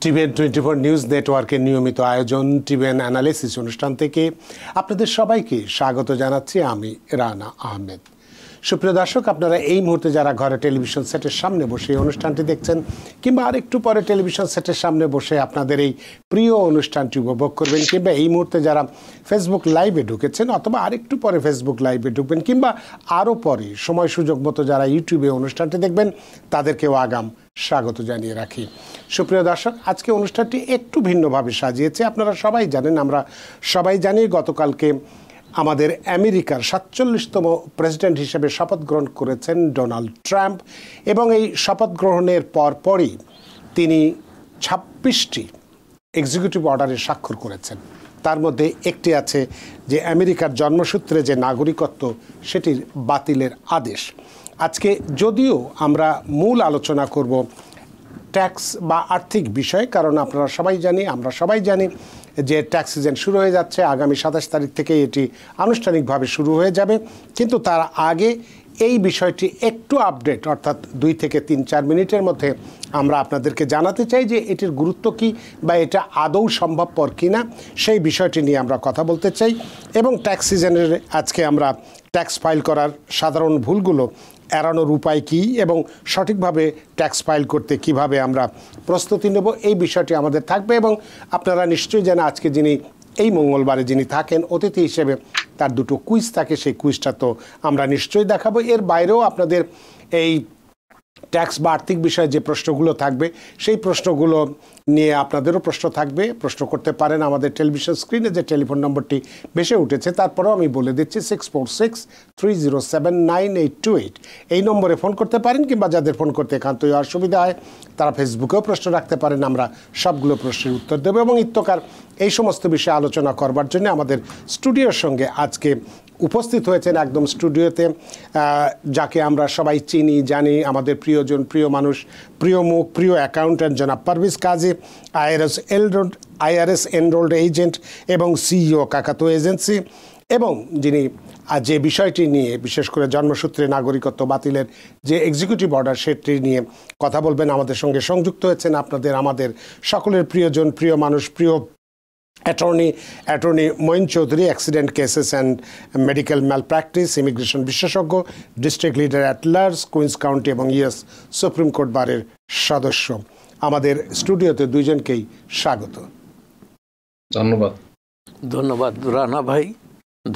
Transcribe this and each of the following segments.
TVN 24 news নেটওয়ার্কের নিয়মিত আয়োজন টিভিএন অ্যানালিসিস অনুষ্ঠান থেকে আপনাদের সবাইকে স্বাগত জানাচ্ছি আমি রানা আহমেদ। সুপ্রিয় দর্শক, আপনারা এই মুহূর্তে যারা ঘরে টেলিভিশন সেটের সামনে বসে এই অনুষ্ঠানটি দেখছেন কিংবা আরেকটু পরে টেলিভিশন সেটের সামনে বসে আপনাদের এই প্রিয় অনুষ্ঠানটি উপভোগ করবেন, কিংবা এই মুহূর্তে যারা ফেসবুক লাইভে ঢুকেছেন অথবা আরেকটু পরে ফেসবুক লাইভে ঢুকবেন, কিংবা আরও পরে সময় সুযোগ মতো যারা ইউটিউবে অনুষ্ঠানটি দেখবেন তাদেরকেও আগাম স্বাগত জানিয়ে রাখি। সুপ্রিয় দর্শক, আজকে অনুষ্ঠানটি একটু ভিন্নভাবে সাজিয়েছে। আপনারা সবাই জানেন, আমরা সবাই জানি, গতকালকে আমাদের আমেরিকার ৪৭তম প্রেসিডেন্ট হিসেবে শপথ গ্রহণ করেছেন ডোনাল্ড ট্রাম্প, এবং এই শপথ গ্রহণের পরপরই তিনি ২৬টি এক্সিকিউটিভ অর্ডারে স্বাক্ষর করেছেন। তার মধ্যে একটি আছে যে আমেরিকার জন্মসূত্রে যে নাগরিকত্ব সেটির বাতিলের আদেশ। আজকে যদিও আমরা মূল আলোচনা করব ট্যাক্স বা আর্থিক বিষয়, কারণ আপনারা সবাই জানি, আমরা সবাই জানি যে ট্যাক্স সিজন শুরু হয়ে যাচ্ছে। আগামী ২৭ তারিখ থেকে এটি আনুষ্ঠানিকভাবে শুরু হয়ে যাবে, কিন্তু তার আগে এই বিষয়টি একটু আপডেট, অর্থাৎ ২ থেকে ৩-৪ মিনিটের মধ্যে আমরা আপনাদেরকে জানাতে চাই যে এটির গুরুত্ব কী বা এটা আদৌ সম্ভবপর কিনা, সেই বিষয়টি নিয়ে আমরা কথা বলতে চাই। এবং ট্যাক্স সিজনের আজকে আমরা ট্যাক্স ফাইল করার সাধারণ ভুলগুলো এড়ানোর উপায় কী এবং সঠিকভাবে ট্যাক্স ফাইল করতে কিভাবে আমরা প্রস্তুতি নেব, এই বিষয়টি আমাদের থাকবে। এবং আপনারা নিশ্চয়ই জানেন, আজকে যিনি এই মঙ্গলবারে যিনি থাকেন অতিথি হিসেবে, তার দুটো কুইজ থাকে, সেই কুইজটা তো আমরা নিশ্চয়ই দেখাবো। এর বাইরেও আপনাদের এই ট্যাক্স বা আর্থিক বিষয়ে যে প্রশ্নগুলো থাকবে সেই প্রশ্নগুলো নিয়ে আপনাদেরও প্রশ্ন থাকবে, প্রশ্ন করতে পারেন। আমাদের টেলিভিশন স্ক্রিনে যে টেলিফোন নম্বরটি ভেসে উঠেছে, তারপরেও আমি বলে দিচ্ছি 646-307-9828, এই নম্বরে ফোন করতে পারেন, কিংবা যাদের ফোন করতে একান্তই অসুবিধা হয় তারা ফেসবুকেও প্রশ্ন রাখতে পারেন। আমরা সবগুলো প্রশ্নের উত্তর দেবো। এবং ইত্যকার এই সমস্ত বিষয়ে আলোচনা করবার জন্য আমাদের স্টুডিওর সঙ্গে আজকে উপস্থিত হয়েছেন একদম স্টুডিওতে, যাকে আমরা সবাই চিনি জানি, আমাদের প্রিয়জন, প্রিয় মানুষ, প্রিয় মুখ, প্রিয় অ্যাকাউন্ট্যান্ট জনাব পারভেজ কাজী, আইআরএস এনরোল্ড এজেন্ট এবং সিইও কাকাতুয়া এজেন্সি, এবং যিনি যে বিষয়টি নিয়ে বিশেষ করে জন্মসূত্রে নাগরিকত্ব বাতিলের যে এক্সিকিউটিভ অর্ডার সেটি নিয়ে কথা বলবেন, আমাদের সঙ্গে সংযুক্ত হয়েছেন আমাদের সকলের প্রিয়জন, প্রিয় মানুষ, প্রিয় attorney Moin Chowdhury, accident cases and medical malpractice, immigration বিশেষজ্ঞ, district leader at large, Queens county এবং ইউএস সুপ্রিম কোর্ট বারের সদস্য। আমাদের স্টুডিওতে দুইজনকেই স্বাগত। ধন্যবাদ। ধন্যবাদ রানা ভাই,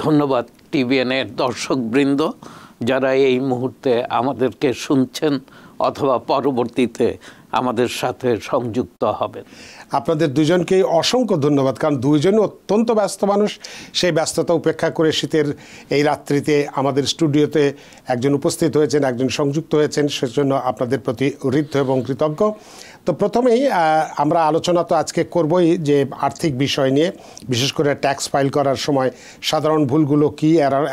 ধন্যবাদ টিভিএনের দর্শকবৃন্দ যারা এই মুহূর্তে আমাদেরকে শুনছেন অথবা পরবর্তীতে আমাদের সাথে সংযুক্ত হবেন। আপনাদের দুজনকেই অসংখ্য ধন্যবাদ, কারণ দুইজনই অত্যন্ত ব্যস্ত মানুষ। সেই ব্যস্ততা উপেক্ষা করে শীতের এই রাত্রিতে আমাদের স্টুডিওতে একজন উপস্থিত হয়েছেন, একজন সংযুক্ত হয়েছেন, সেজন্য আপনাদের প্রতি হৃদ্য এবং কৃতজ্ঞ। তো প্রথমেই আমরা আলোচনা তো আজকে করবই যে আর্থিক বিষয় নিয়ে, বিশেষ করে ট্যাক্স ফাইল করার সময় সাধারণ ভুলগুলো কী,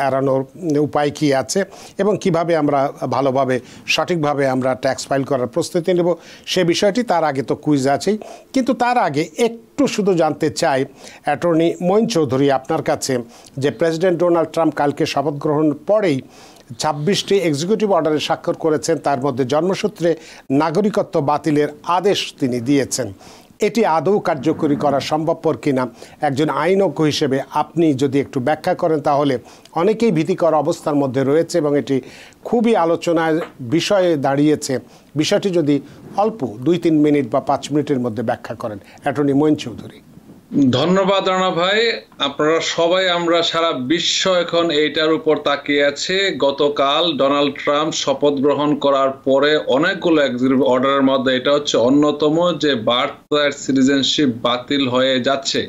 এড়ানোর উপায় কী আছে, এবং কিভাবে আমরা ভালোভাবে সঠিকভাবে আমরা ট্যাক্স ফাইল করার প্রস্তুতি নেব সে বিষয়টি। তার আগে তো কুইজ আছেই, কিন্তু তার আগে একটু শুধু জানতে চাই অ্যাটর্নি মঈন চৌধুরী আপনার কাছে, যে প্রেসিডেন্ট ডোনাল্ড ট্রাম্প কালকে শপথ গ্রহণ পরেই ২৬টি এক্সিকিউটিভ অর্ডারে স্বাক্ষর করেছেন, তার মধ্যে জন্মসূত্রে নাগরিকত্ব বাতিলের আদেশ তিনি দিয়েছেন। এটি আদৌ কার্যকরী করা সম্ভবপর কিনা একজন আইনজ্ঞ হিসেবে আপনি যদি একটু ব্যাখ্যা করেন, তাহলে অনেকেই ভীতিকর অবস্থার মধ্যে রয়েছে এবং এটি খুবই আলোচনার বিষয়ে দাঁড়িয়েছে। বিষয়টি যদি অল্প ২-৩ মিনিট বা ৫ মিনিটের মধ্যে ব্যাখ্যা করেন, অ্যাটর্নি মঈন চৌধুরী। ধন্যবাদ রানা ভাই। আপনারা সবাই, আমরা সারা বিশ্ব এখন এইটার উপর তাকিয়ে আছে। গতকাল ডোনাল্ড ট্রাম্প শপথ গ্রহণ করার পরে অনেকগুলো এক্সিকিউটিভ অর্ডারের মধ্যে এটা হচ্ছে অন্যতম, যে বার্থ রাইট সিটিজেনশিপ বাতিল হয়ে যাচ্ছে।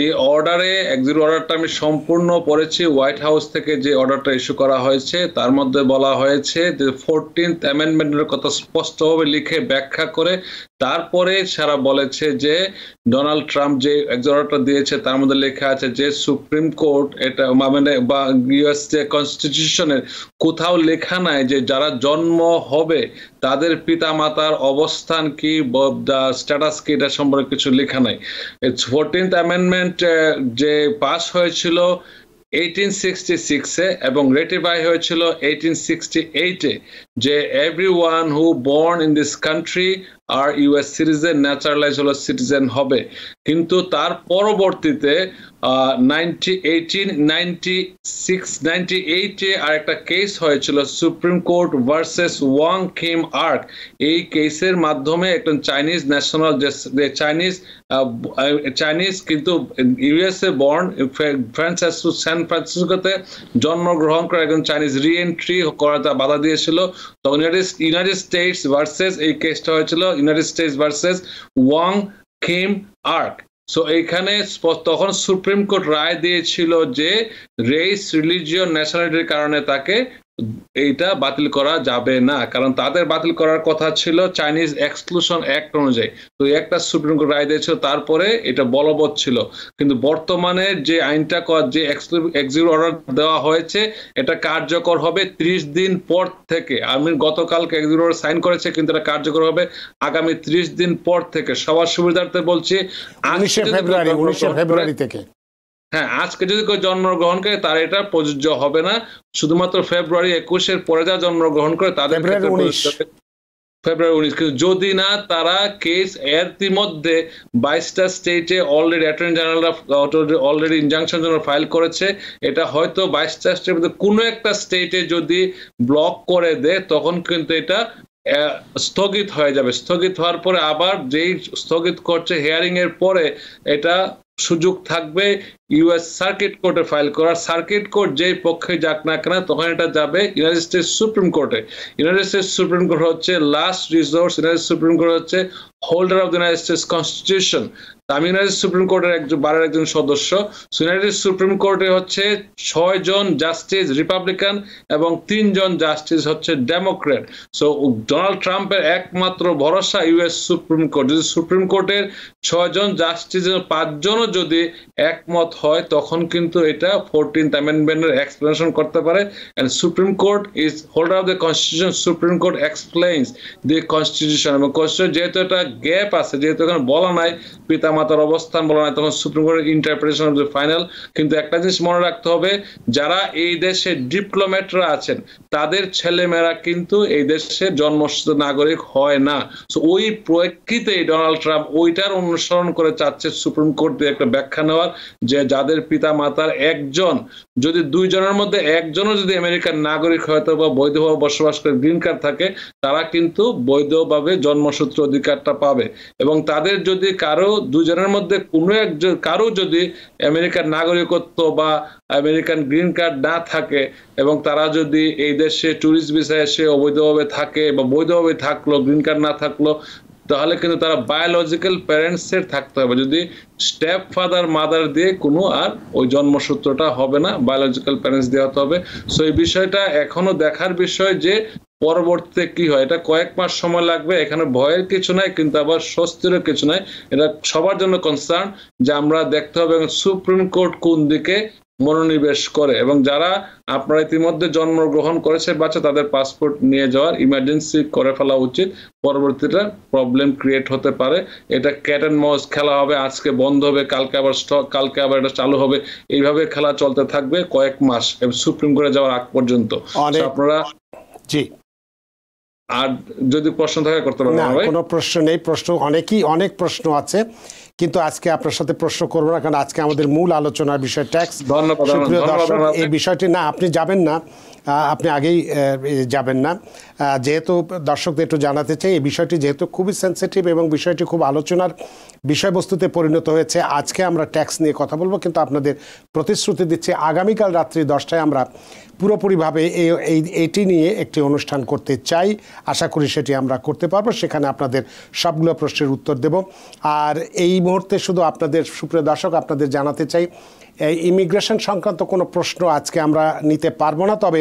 এই অর্ডারে এক্সিকিউটিভ অর্ডারটা আমি সম্পূর্ণ পড়েছি। হোয়াইট হাউস থেকে যে অর্ডারটা ইস্যু করা হয়েছে তার মধ্যে বলা হয়েছে যে 14th অ্যামেন্ডমেন্টের কথা স্পষ্টভাবে লিখে ব্যাখ্যা করে তারপরে সারা বলেছে যে ডোনাল্ড ট্রাম্প যে অর্ডারটা দিয়েছে তার মধ্যে লেখা আছে যে সুপ্রিম কোর্ট এটা মানে বা ইউএস যে কনস্টিটিউশনের কোথাও লেখা নাই যে যারা জন্ম হবে তাদের পিতা মাতার অবস্থান কি, স্ট্যাটাস কি, এটা সম্পর্কে কিছু লেখা নাই। 14th অ্যামেন্ডমেন্ট যে পাস হয়েছিল 1866-এ এবং রেটিফাই হয়েছিল 1868-এ, যে everyone who born in this country are US citizen, naturalise হলো সিটিজেন হবে। কিন্তু তার পরবর্তীতে 1998-এ আর একটা কেস হয়েছিল, supreme court versus Wong Kim Ark. এই কেসের মাধ্যমে একজন চাইনিজ ন্যাশনাল, চাইনিজ কিন্তু ইউএসএ বর্ন, সান ফ্রান্সিসকোতে জন্মগ্রহণ করে একজন চাইনিজ রি-এন্ট্রি করাতে বাধা দিয়েছিল। তখন ইউনাইটেড স্টেটস ভার্সেস, এই কেসটা হয়েছিল United States versus Wong Kim Ark. So এইখানে তখন সুপ্রিম কোর্ট রায় দিয়েছিল যে রেস, রিলিজিয়ন, ন্যাশনালিটির কারণে তাকে এইটা বাতিল করা যাবে না, কারণ তাদের বাতিল করার কথা ছিল চাইনিজ এক্সক্লুশন অ্যাক্ট অনুযায়ী। তো একটা সুপ্রিম কোর্ট রায় দিয়েছিল, তারপরে এটা বলবৎ ছিল। কিন্তু বর্তমানে যে আইনটা, যে এক্সিকিউটিভ অর্ডার দেওয়া হয়েছে, এটা কার্যকর হবে 30 দিন পর থেকে। আমি গতকালকে এক্সিকিউটিভ অর্ডার সাইন করেছে, কিন্তু এটা কার্যকর হবে আগামী 30 দিন পর থেকে। সবার সুবিধার্থে বলছি 19 ফেব্রুয়ারি থেকে। হ্যাঁ, আজকে যদি কেউ জন্মগ্রহণ করে তার এটা প্রযোজ্য হবে না, শুধুমাত্র ফেব্রুয়ারি 21-এর পরে যা জন্মগ্রহণ করে তাদের ফেব্রুয়ারি 19। কিন্তু যদি না তারা কেস এর মধ্যে 22টা স্টেটে already attorney general already injunction জন্য ফাইল করেছে, এটা হয়তো 22টা স্টেটের মধ্যে কোনো একটা স্টেটে যদি ব্লক করে দেয়, তখন কিন্তু এটা স্থগিত হয়ে যাবে। স্থগিত হওয়ার পরে আবার যেই স্থগিত করছে হিয়ারিং এর পরে এটা সুযোগ থাকবে ইউএস সার্কিট কোর্টে ফাইল করার। সার্কিট কোর্ট যেই পক্ষে যাক না কেন, তখন এটা যাবে ইউনাইটেড স্টেটস সুপ্রিম কোর্টে। ইউনাইটেড স্টেটস সুপ্রিম কোর্ট হচ্ছে last resource. United Supreme Court হচ্ছে holder of the United States constitution. আমি ইউনাইটেড সুপ্রিম কোর্টের একজন সদস্য। ইউনাইটেড সুপ্রিম কোর্টে হচ্ছে 6 জন জাস্টিস রিপাবলিকান এবং 3 জন জাস্টিস হচ্ছে ডেমোক্রেট। সো ডোনাল্ড ট্রাম্পের একমাত্র ভরসা ইউএস সুপ্রিম কোর্ট। যদি সুপ্রিম কোর্টের 6 জন জাস্টিসের 5 জনও যদি একমত হয়, তখন কিন্তু এটা 14th অ্যামেন্ডমেন্টের এক্সপ্লেনেশন করতে পারে। And supreme court is holder of the constitution. Supreme court explains the constitution. এবং কনস্টিটিউশন যেহেতু একটা গ্যাপ আছে, যেহেতু এখানে বলা নাই পিতামাতার অবস্থান বলা নাই, তখন সুপ্রিম কোর্টের ইন্টারপ্রিটেশন অফ দ্য ফাইনাল। কিন্তু একটা জিনিস মনে রাখতে হবে, যারা এই দেশে ডিপ্লোম্যাটরা আছেন, তাদের ছেলেমেয়েরা কিন্তু এই দেশের জন্মসূত্র নাগরিক হয় না। সো ওই প্রেক্ষিতে ডোনাল্ড ট্রাম্প ওইটার অনুসরণ করে চাচ্ছে সুপ্রিম কোর্ট দিয়ে একটা ব্যাখ্যা নেওয়ার, যে যাদের পিতা মাতার একজন, যদি 2 জনের মধ্যে একজনও যদি আমেরিকার নাগরিক হয়তো বা বৈধভাবে বসবাস করে গ্রিন কার্ড থাকে, তারা কিন্তু বৈধভাবে জন্মসূত্র অধিকারটা পাবে। এবং তাদের যদি কারো 2 জনের মধ্যে কোনো একজন কারো যদি আমেরিকার নাগরিকত্ব বা আমেরিকান গ্রিন কার্ড না থাকে, এবং তারা যদি এই দেশে ট্যুরিস্ট ভিসায় এসে অবৈধভাবে থাকে বা বৈধভাবে থাকলো, গ্রিন কার্ড না থাকলো, তাহলে কিন্তু তারা বায়োলজিক্যাল প্যারেন্টস এর থাকতে হবে। যদি স্টেপ ফাদার মাদার দিয়ে কোনো আর ওই জন্মসূত্রটা হবে না, বায়োলজিক্যাল প্যারেন্টস দেওয়া হবে। সো এই বিষয়টা এখনো দেখার বিষয় যে পরবর্তীতে কি হয়। এটা কয়েক মাস সময় লাগবে, এখানে ভয়ের কিছু নাই, কিন্তু আবার স্বস্তিরও কিছু নাই। এটা সবার জন্য কনসার্ন যে আমরা দেখতে হবে সুপ্রিম কোর্ট কোন দিকে মনোনিবেশ করে। এবং যারা আপনারা ইতিমধ্যে জন্মগ্রহণ করেছে বাচ্চা, তাদের পাসপোর্ট নিয়ে যাওয়ার ইমার্জেন্সি করে ফেলা উচিত। পরবর্তীতে প্রবলেম ক্রিয়েট হতে পারে। এটা ক্যাট এন্ড মাউস খেলা হবে, আজকে বন্ধ হবে, কালকে আবার এটা চালু হবে, এইভাবে খেলা চলতে থাকবে কয়েক মাস সুপ্রিম কোর্টে যাওয়ার আগ পর্যন্ত। আপনারা জি, আর যদি প্রশ্ন থাকে করতে পারেন। কোনো প্রশ্ন নেই, অনেক প্রশ্ন আছে, কিন্তু আজকে আপনার সাথে প্রশ্ন করবো না, কারণ আজকে আমাদের মূল আলোচনার বিষয় ট্যাক্স। সুপ্রিয় দর্শক, এই বিষয়টি না, আপনি যাবেন না, আপনি আগেই যাবেন না, যেহেতু দর্শকদের একটু জানাতে চাই এই বিষয়টি যেহেতু খুবই সেন্সিটিভ এবং বিষয়টি খুব আলোচনার বিষয়বস্তুতে পরিণত হয়েছে। আজকে আমরা ট্যাক্স নিয়ে কথা বলবো, কিন্তু আপনাদের প্রতিশ্রুতি দিচ্ছি আগামীকাল রাত্রি 10টায় আমরা পুরোপুরিভাবে এইটি নিয়ে একটি অনুষ্ঠান করতে চাই। আশা করি সেটি আমরা করতে পারবো, সেখানে আপনাদের সবগুলো প্রশ্নের উত্তর দেব। আর এই মুহূর্তে শুধু আপনাদের সুপ্রিয় দর্শক আপনাদের জানাতে চাই, ইমিগ্রেশন সংক্রান্ত কোনো প্রশ্ন আজকে আমরা নিতে পারবো না, তবে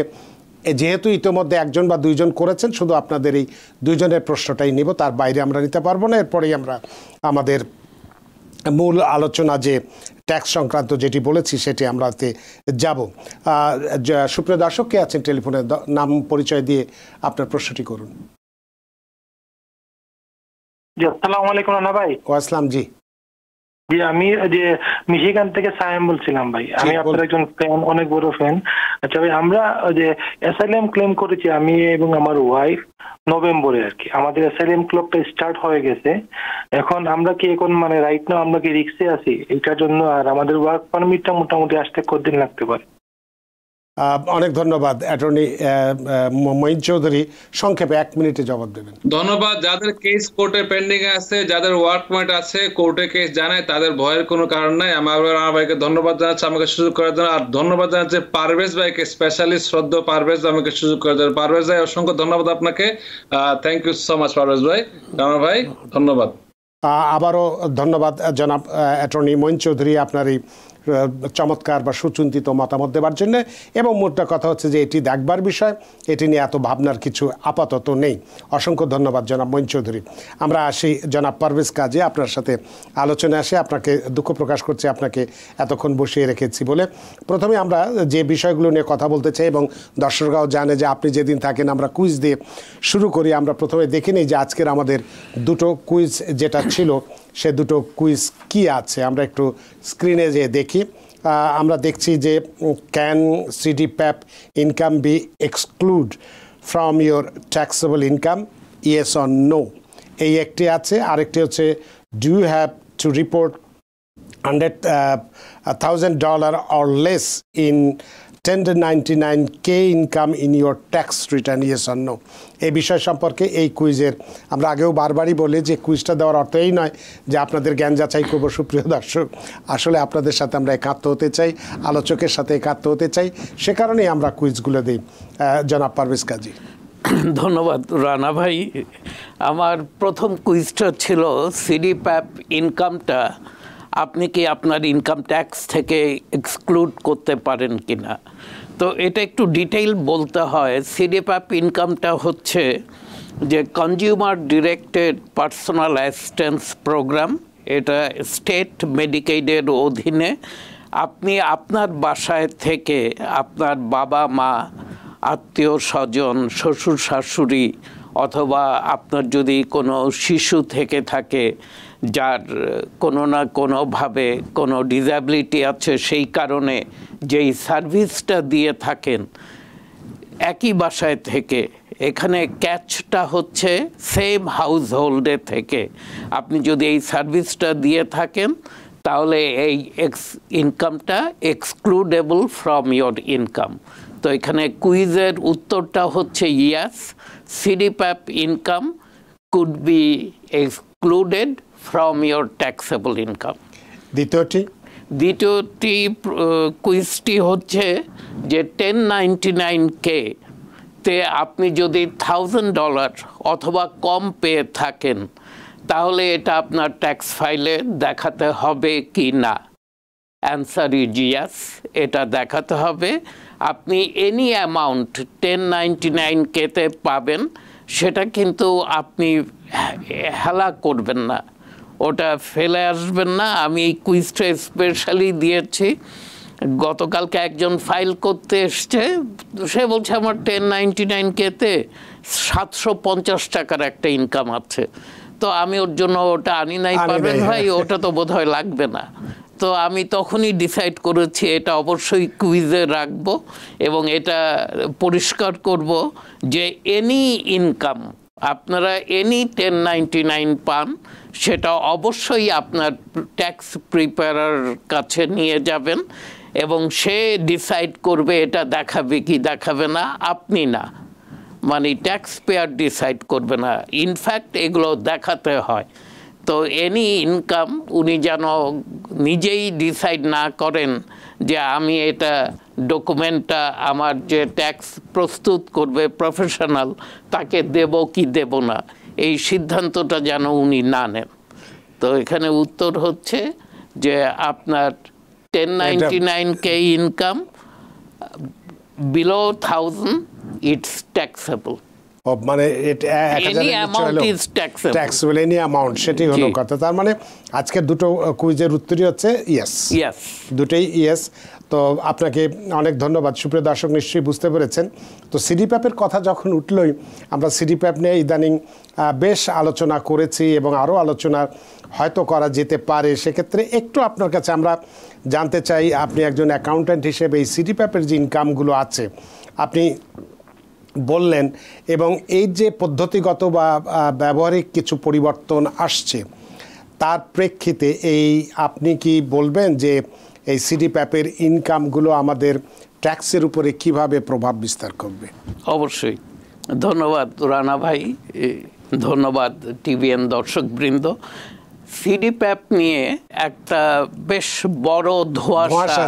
যেহেতু ইতিমধ্যে 1 বা 2 জন করেছেন, শুধু আপনাদের এই 2 জনের প্রশ্নটাই নিব, তার বাইরে আমরা নিতে পারবো না। এরপরেই আমরা আমাদের মূল আলোচনা যে ট্যাক্স সংক্রান্ত যেটি বলেছি সেটি আমরা যাব। সুপ্রিয় দর্শক, কে আছেন টেলিফোনে? নাম পরিচয় দিয়ে আপনার প্রশ্নটি করুন। জি, আসসালামু আলাইকুম রানা ভাই। ওয়া আসসালাম। জি, জি, আমি যে মিশিগান থেকে সায়েম বলছিলাম ভাই। আমি আপনার একজন ফ্যান, অনেক বড় ফ্যান। আচ্ছা ভাই, আমরা যে অ্যাসাইলাম ক্লেম করেছি আমি এবং আমার ওয়াইফ নভেম্বরে আর কি। আমাদের অ্যাসাইলাম ক্লবটা স্টার্ট হয়ে গেছে। এখন আমরা কি এখন মানে রাইট নাও আমরা কি রিস্কে আছি এটার জন্য? আর আমাদের ওয়ার্ক পারমিটটা মোটামুটি আসতে কতদিন লাগতে পারে? অনেক ধন্যবাদ অ্যাটর্নি মঈন চৌধুরী, সংক্ষেপে 1 মিনিটে জবাব দেবেন। ধন্যবাদ। যাদের কেস কোর্টে পেন্ডিং আছে, যাদের ওয়ার্ক পয়েন্ট আছে, কোর্টে কেস জানায়, তাদের ভয়ের কোনো কারণ নাই। আমার ভাইকে ধন্যবাদ জানাচ্ছি আমাকে সুযোগ করার জন্য। আর ধন্যবাদ জানাচ্ছি পারভেজ ভাইকে, স্পেশালি শ্রদ্ধা পারভেজ আমাকে সুযোগ করার জন্য। পারভেজ ভাই অসংখ্য ধন্যবাদ আপনাকে। Thank you so much Parvez ভাই। রানা ভাই ধন্যবাদ। আবারও ধন্যবাদ জনাব অ্যাটর্নি মঈন চৌধুরী, আপনার এই চমৎকার বা সুচিন্তিত মতামত দেওয়ার জন্য। এবং মোটটা কথা হচ্ছে যে এটি দেখবার বিষয়, এটি নিয়ে এত ভাবনার কিছু আপাতত নেই। অসংখ্য ধন্যবাদ জনাব মঈন চৌধুরী। আমরা আসি জনাব পারভেজ কাজী, আপনার সাথে আলোচনায় আসে। আপনাকে দুঃখ প্রকাশ করছি আপনাকে এতক্ষণ বসিয়ে রেখেছি বলে। প্রথমে আমরা যে বিষয়গুলো নিয়ে কথা বলতে চাই এবং দর্শকরাও জানে যে আপনি যেদিন থাকেন আমরা কুইজ দিয়ে শুরু করি। আমরা প্রথমে দেখে নিই যে আজকের আমাদের দুটো কুইজ যেটা ছিল সে দুটো কুইজ কি আছে। আমরা একটু স্ক্রিনে যে দেখি, আমরা দেখছি যে can CDPAP income be exclude from your taxable income, yes or no, এই একটি আছে। আরেকটি হচ্ছে do you have to report $100,000 or less in 1099K income in your tax return, yes or no? এই বিষয় সম্পর্কে এই কুইজের আমরা আগেও বারবারই বলি যে কুইজটা দেওয়ার অর্থ এই নয় যে আপনাদের জ্ঞান যাচাই করবো। সুপ্রিয় দর্শক, আসলে আপনাদের সাথে আমরা একাত্ম হতে চাই, আলোচকের সাথে একাত্ম হতে চাই, সে কারণেই আমরা কুইজগুলো দিই। জনাব পারভেজ কাজী। ধন্যবাদ রানা ভাই। আমার প্রথম কুইজটা ছিল CDPAP ইনকামটা আপনি কি আপনার ইনকাম ট্যাক্স থেকে এক্সক্লুড করতে পারেন কিনা। তো এটা একটু ডিটেইল বলতে হয়। CDPAP ইনকামটা হচ্ছে যে consumer directed personal assistance program. এটা স্টেট মেডিকেডের অধীনে আপনি আপনার বাসায় থেকে আপনার বাবা মা, আত্মীয় স্বজন, শ্বশুর শাশুড়ি অথবা আপনার যদি কোনো শিশু থেকে থাকে যার কোনো না কোনোভাবে কোনো ডিসএবিলিটি আছে, সেই কারণে যেই সার্ভিসটা দিয়ে থাকেন একই বাসায় থেকে, এখানে ক্যাচটা হচ্ছে সেম হাউস হোল্ডে থেকে আপনি যদি এই সার্ভিসটা দিয়ে থাকেন তাহলে এই ইনকামটা এক্সক্লুডেবল ফ্রম ইয়োর ইনকাম। তো এখানে কুইজের উত্তরটা হচ্ছে ইয়াস, CDPAP income could be excluded from your taxable income. দ্বিতীয়টি কুইজটি হচ্ছে যে 1099K তে আপনি যদি $1,000 অথবা কম পেয়ে থাকেন তাহলে এটা আপনার ট্যাক্স ফাইলে দেখাতে হবে কি না। অ্যান্সার ইজ ইয়াস, এটা দেখাতে হবে। আপনি এনি অ্যামাউন্ট 1099K তে পাবেন, সেটা কিন্তু আপনি হেলা করবেন না, ওটা ফেলে আসবেন না। আমি এই কুইজটা স্পেশালি দিয়েছি। গতকালকে একজন ফাইল করতে এসছে, সে বলছে আমার 1099K তে 750 টাকার একটা ইনকাম আছে। তো আমি ওর জন্য ওটা আনি নাই। পারবেন ভাই, ওটা তো বোধহয় লাগবে না। তো আমি তখনই ডিসাইড করেছি এটা অবশ্যই কুইজে রাখবো এবং এটা পরিষ্কার করব যে এনি ইনকাম আপনারা এনি 1099 পান সেটা অবশ্যই আপনার ট্যাক্স প্রিপেয়ারার কাছে নিয়ে যাবেন এবং সে ডিসাইড করবে এটা দেখাবে কি দেখাবে না, আপনি না, মানে ট্যাক্স পেয়ার ডিসাইড করবে না। ইনফ্যাক্ট এগুলো দেখাতে হয়। তো এনি ইনকাম উনি যেন নিজেই ডিসাইড না করেন যে আমি এটা ডকুমেন্টটা আমার যে ট্যাক্স প্রস্তুত করবে প্রফেশনাল তাকে দেব কি দেব না, এই সিদ্ধান্তটা যেন উনি না নেন। তো এখানে উত্তর হচ্ছে যে আপনার 1099K income below 1000 it's taxable, মানে ট্যাক্সেবল এনি অ্যামাউন্ট, সেটি হলো কথা। তার মানে আজকের দুটো কুইজের উত্তরই হচ্ছে ইয়েস, দুটোই ইয়েস। তো আপনাকে অনেক ধন্যবাদ। সুপ্রিয় দর্শক নিশ্চয়ই বুঝতে পেরেছেন। তো CDPAP-এর কথা যখন উঠলই, আমরা CDPAP নিয়ে ইদানিং বেশ আলোচনা করেছি এবং আরও আলোচনা হয়তো করা যেতে পারে। সেক্ষেত্রে একটু আপনার কাছে আমরা জানতে চাই, আপনি একজন অ্যাকাউন্ট্যান্ট হিসেবে এই সিডিপ্যাপের যে ইনকামগুলো আছে আপনি বললেন, এবং এই যে পদ্ধতিগত বা ব্যবহারিক কিছু পরিবর্তন আসছে তার প্রেক্ষিতে আপনি কি বলবেন যে এই সিডিপ্যাপের ইনকামগুলো আমাদের ট্যাক্সের উপরে কিভাবে প্রভাব বিস্তার করবে? অবশ্যই। ধন্যবাদ রানা ভাই, ধন্যবাদ টিভিএন দর্শকবৃন্দ। সিডিপ্যাপ নিয়ে একটা বেশ বড় ধোঁয়াশা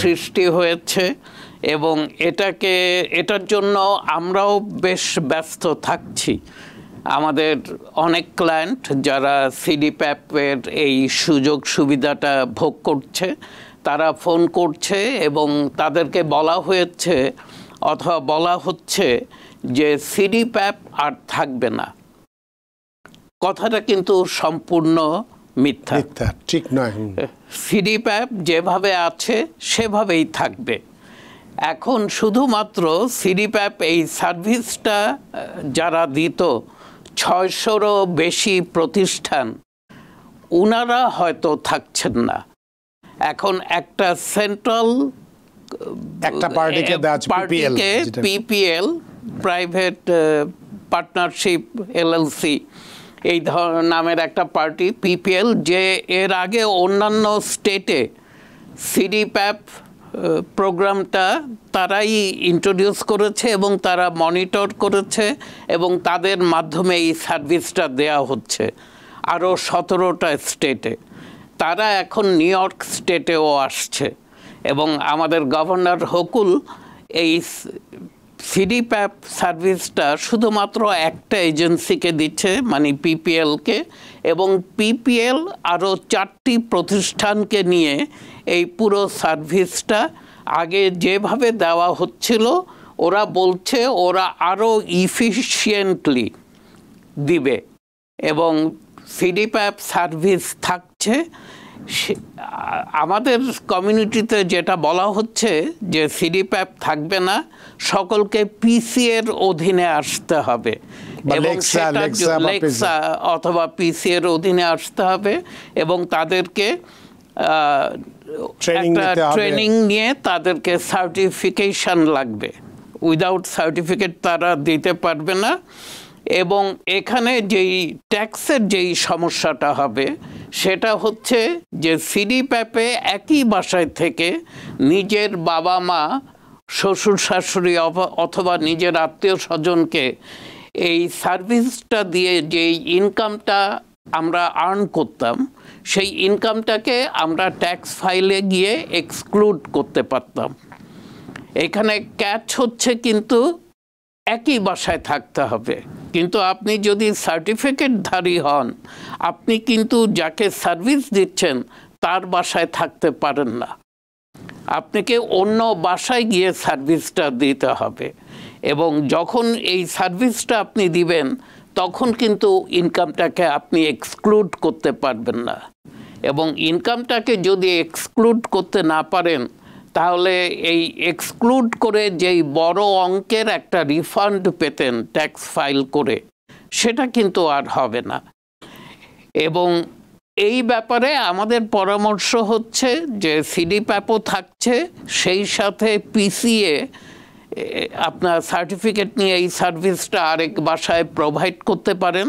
সৃষ্টি হয়েছে এবং এটার জন্য আমরাও বেশ ব্যস্ত থাকছি। আমাদের অনেক ক্লায়েন্ট যারা সিডিপ্যাপের এই সুযোগ সুবিধাটা ভোগ করছে তারা ফোন করছে এবং তাদেরকে বলা হয়েছে অথবা বলা হচ্ছে যে সিডিপ্যাপ আর থাকবে না। কথাটা কিন্তু সম্পূর্ণ মিথ্যা, ঠিক নয়। সিডিপ্যাপ যেভাবে আছে সেভাবেই থাকবে। এখন শুধুমাত্র সিডিপ্যাপ এই সার্ভিসটা যারা দিত 600-রও বেশি প্রতিষ্ঠান, উনারা হয়তো থাকছেন না। এখন একটা সেন্ট্রাল পার্টিকে পিপিএল, প্রাইভেট পার্টনারশিপ এলএলসি এই নামের একটা পার্টি পিপিএল, যে এর আগে অন্যান্য স্টেটে সিডিপ্যাপ প্রোগ্রামটা তারাই ইন্ট্রোডিউস করেছে এবং তারা মনিটর করেছে এবং তাদের মাধ্যমে এই সার্ভিসটা দেয়া হচ্ছে আরও 17টা স্টেটে। তারা এখন নিউ ইয়র্ক স্টেটেও আসছে এবং আমাদের গভর্নর হকুল এই সিডিপ্যাপ সার্ভিসটা শুধুমাত্র একটা এজেন্সিকে দিচ্ছে, মানে পিপিএলকে, এবং পিপিএল আরও 4টি প্রতিষ্ঠানকে নিয়ে এই পুরো সার্ভিসটা আগে যেভাবে দেওয়া হচ্ছিল ওরা বলছে ওরা আরও ইফিশিয়েন্টলি দিবে এবং সিডিপ্যাপ সার্ভিস থাকছে। আমাদের কমিউনিটিতে যেটা বলা হচ্ছে যে সিডিপ্যাপ থাকবে না, সকলকে পিসিএর অধীনে আসতে হবে এবং সেটা লেক্সা অথবা পিসিএর অধীনে আসতে হবে এবং তাদেরকে একটা ট্রেনিং নিয়ে তাদেরকে সার্টিফিকেশন লাগবে। উইদাউট সার্টিফিকেট তারা দিতে পারবে না। এবং এখানে যেই ট্যাক্সের যেই সমস্যাটা হবে সেটা হচ্ছে যে সিডিপ্যাপে একই বাসায় থেকে নিজের বাবা মা, শ্বশুর শাশুড়ি অথবা নিজের আত্মীয় স্বজনকে এই সার্ভিসটা দিয়ে যেই ইনকামটা আমরা আর্ন করতাম সেই ইনকামটাকে আমরা ট্যাক্স ফাইলে গিয়ে এক্সক্লুড করতে পারতাম। এখানে ক্যাচ হচ্ছে কিন্তু একই বাসায় থাকতে হবে, কিন্তু আপনি যদি সার্টিফিকেটধারী হন আপনি কিন্তু যাকে সার্ভিস দিচ্ছেন তার বাসায় থাকতে পারেন না, আপনাকে অন্য বাসায় গিয়ে সার্ভিসটা দিতে হবে। এবং যখন এই সার্ভিসটা আপনি দিবেন তখন কিন্তু ইনকামটাকে আপনি এক্সক্লুড করতে পারবেন না। এবং ইনকামটাকে যদি এক্সক্লুড করতে না পারেন তাহলে এই এক্সক্লুড করে যেই বড় অঙ্কের একটা রিফান্ড পেতেন ট্যাক্স ফাইল করে, সেটা কিন্তু আর হবে না। এবং এই ব্যাপারে আমাদের পরামর্শ হচ্ছে যে সিডিপ্যাপও থাকছে, সেই সাথে পিসিএ আপনার সার্টিফিকেট নিয়ে এই সার্ভিসটা আরেক বাসায় প্রোভাইড করতে পারেন।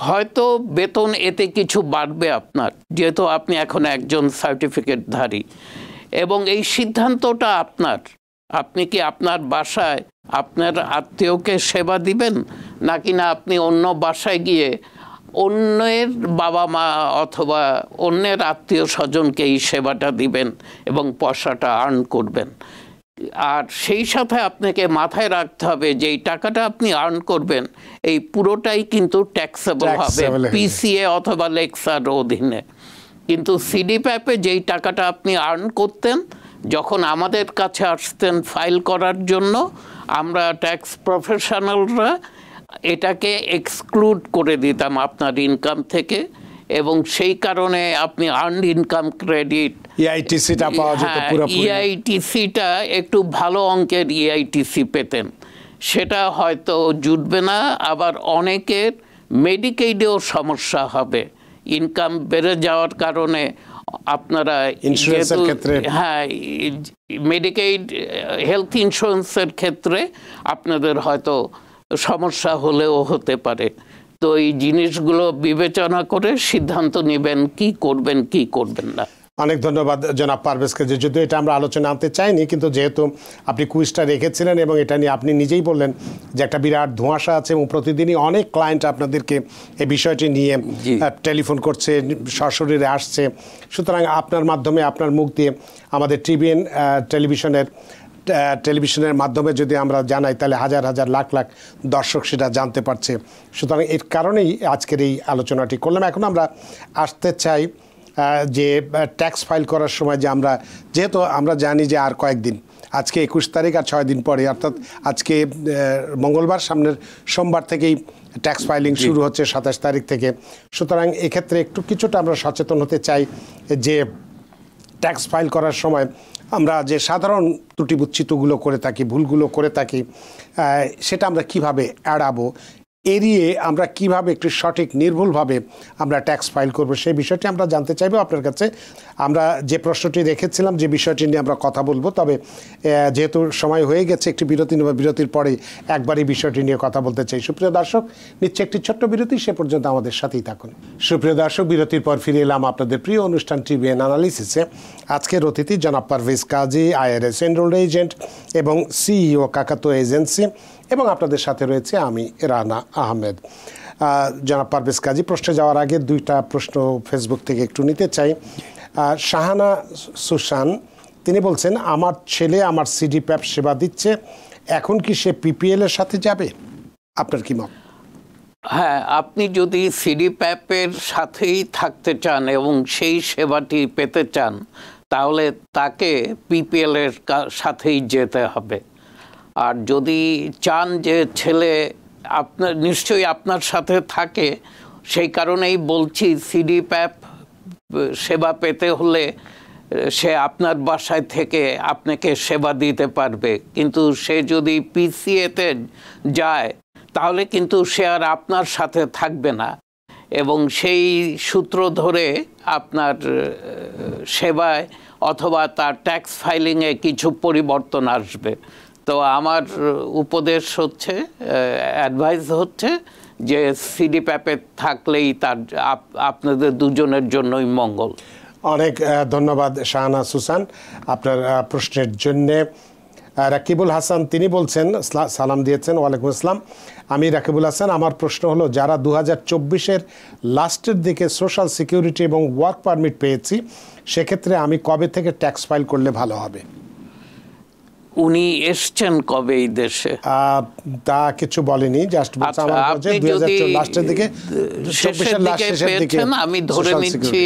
হয়তো বেতন এতে কিছু বাড়বে আপনার, যেহেতু আপনি এখন একজন সার্টিফিকেটধারী, এবং এই সিদ্ধান্তটা আপনার। আপনি কি আপনার বাসায় আপনার আত্মীয়কে সেবা দিবেন নাকি না আপনি অন্য বাসায় গিয়ে অন্যের বাবা মা অথবা অন্যের আত্মীয় স্বজনকে এই সেবাটা দিবেন এবং পয়সাটা আর্ন করবেন। আর সেই সাথে আপনাকে মাথায় রাখতে হবে যে এই টাকাটা আপনি আর্ন করবেন এই পুরোটাই কিন্তু ট্যাক্সেবল হবে পিসিএ অথবা লেক্সার অধীনে। কিন্তু সিডিপ্যাপে যেই টাকাটা আপনি আর্ন করতেন যখন আমাদের কাছে আসতেন ফাইল করার জন্য, আমরা ট্যাক্স প্রফেশনালরা এটাকে এক্সক্লুড করে দিতাম আপনার ইনকাম থেকে, এবং সেই কারণে আপনি আর্নড ইনকাম ক্রেডিট ইআইটিসিটা পাওয়া যেত পুরোপুরি। ইআইটিসিটা একটু ভালো অঙ্কের ইআইটিসি পেতেন, সেটা হয়তো জুটবে না। আবার অনেকের মেডিকেইডেও সমস্যা হবে ইনকাম বেড়ে যাওয়ার কারণে আপনারা ইন্স্যুরেন্সের ক্ষেত্রে, হ্যাঁ, মেডিকেড হেলথ ইন্স্যুরেন্সের ক্ষেত্রে আপনাদের হয়তো সমস্যা হলেও হতে পারে। তো এই জিনিসগুলো বিবেচনা করে সিদ্ধান্ত নেবেন কি করবেন কি করবেন না। অনেক ধন্যবাদ জনাব পারভেজকে। যে যদিও এটা আমরা আলোচনা আনতে চাইনি, কিন্তু যেহেতু আপনি কুইজটা রেখেছিলেন এবং এটা নিয়ে আপনি নিজেই বললেন যে একটা বিরাট ধোঁয়াশা আছে এবং প্রতিদিনই অনেক ক্লায়েন্ট আপনাদেরকে এই বিষয়টি নিয়ে টেলিফোন করছে, সশরীরে আসছে। সুতরাং আপনার মাধ্যমে, আপনার মুখ দিয়ে আমাদের টিভিএন টেলিভিশনের মাধ্যমে যদি আমরা জানাই, তাহলে হাজার হাজার লাখ লাখ দর্শক সেটা জানতে পারছে। সুতরাং এর কারণেই আজকের এই আলোচনাটি করলাম। এখন আমরা আসতে চাই যে ট্যাক্স ফাইল করার সময় যে যেহেতু আমরা জানি যে আর কয়েকদিন, আজকে 21 তারিখ আর 6 দিন পরে, অর্থাৎ আজকে মঙ্গলবার, সামনের সোমবার থেকেই ট্যাক্স ফাইলিং শুরু হচ্ছে 27 তারিখ থেকে। সুতরাং এক্ষেত্রে একটু কিছুটা আমরা সচেতন হতে চাই যে ট্যাক্স ফাইল করার সময় আমরা যে সাধারণ ত্রুটিবিচ্যুতিগুলো করে থাকি, ভুলগুলো করে থাকি, সেটা আমরা কিভাবে এড়াবো, এড়িয়ে আমরা কিভাবে একটু সঠিক নির্ভুলভাবে আমরা ট্যাক্স ফাইল করব, সেই বিষয়টি আমরা জানতে চাইবো আপনার কাছে। আমরা যে প্রশ্নটি রেখেছিলাম, যে বিষয়টি নিয়ে আমরা কথা বলবো, তবে যেহেতু সময় হয়ে গেছে, একটি বিরতি নেব, বিরতির পরে একবার এই বিষয়টি নিয়ে কথা বলতে চাই। সুপ্রিয় দর্শক, নিচ্ছে একটি ছোট্ট বিরতি, সে পর্যন্ত আমাদের সাথেই থাকুন। সুপ্রিয় দর্শক, বিরতির পর ফিরে এলাম আপনাদের প্রিয় অনুষ্ঠান টিভিএন অ্যানালিসিসে। আজকের অতিথি জনাব পারভেজ কাজী, IRS এনরোলড এজেন্ট এবং CEO কাকাতো এজেন্সি, এবং আপনাদের সাথে রয়েছে আমি রানা আহমেদ। জনাব পারভেজ কাজী, প্রশ্নে যাওয়ার আগে দুইটা প্রশ্ন ফেসবুক থেকে একটু নিতে চাই। শাহানা সুশান, তিনি বলছেন, আমার ছেলে আমার সিডিপ্যাপ সেবা দিচ্ছে, এখন কি সে PPL এর সাথে যাবে? আপনার কি মত? হ্যাঁ, আপনি যদি সিডিপ্যাপের সাথেই থাকতে চান এবং সেই সেবাটি পেতে চান, তাহলে তাকে PPL এর সাথেই যেতে হবে। আর যদি চান যে ছেলে আপনার নিশ্চয়ই আপনার সাথে থাকে, সেই কারণেই বলছি, সিডিপ্যাপ সেবা পেতে হলে সে আপনার বাসায় থেকে আপনাকে সেবা দিতে পারবে। কিন্তু সে যদি PCA-তে যায়, তাহলে কিন্তু সে আর আপনার সাথে থাকবে না, এবং সেই সূত্র ধরে আপনার সেবায় অথবা তার ট্যাক্স ফাইলিংয়ে কিছু পরিবর্তন আসবে। তো আমার উপদেশ হচ্ছে, অ্যাডভাইস হচ্ছে যে সিডিপ্যাপে থাকলেই তার আপনাদের দুজনের জন্যই মঙ্গল। অনেক ধন্যবাদ শাহানা সুসান আপনার প্রশ্নের জন্যে। রাকিবুল হাসান, তিনি বলছেন, সালাম দিয়েছেন। ওয়ালাইকুম আসসালাম। আমি রাকিবুল হাসান। আমার প্রশ্ন হলো, যারা 2024-এর লাস্টের দিকে সোশ্যাল সিকিউরিটি এবং ওয়ার্ক পারমিট পেয়েছি, সেক্ষেত্রে আমি কবে থেকে ট্যাক্স ফাইল করলে ভালো হবে? উনি এসছেন কবে এই দেশে? তা কিছু বলেনি, জাস্ট বলছে আমার কাছে 2024 লাস্টের দিকে, 24-এর লাস্ট শেষের দিকে। আমি ধরে নিচ্ছি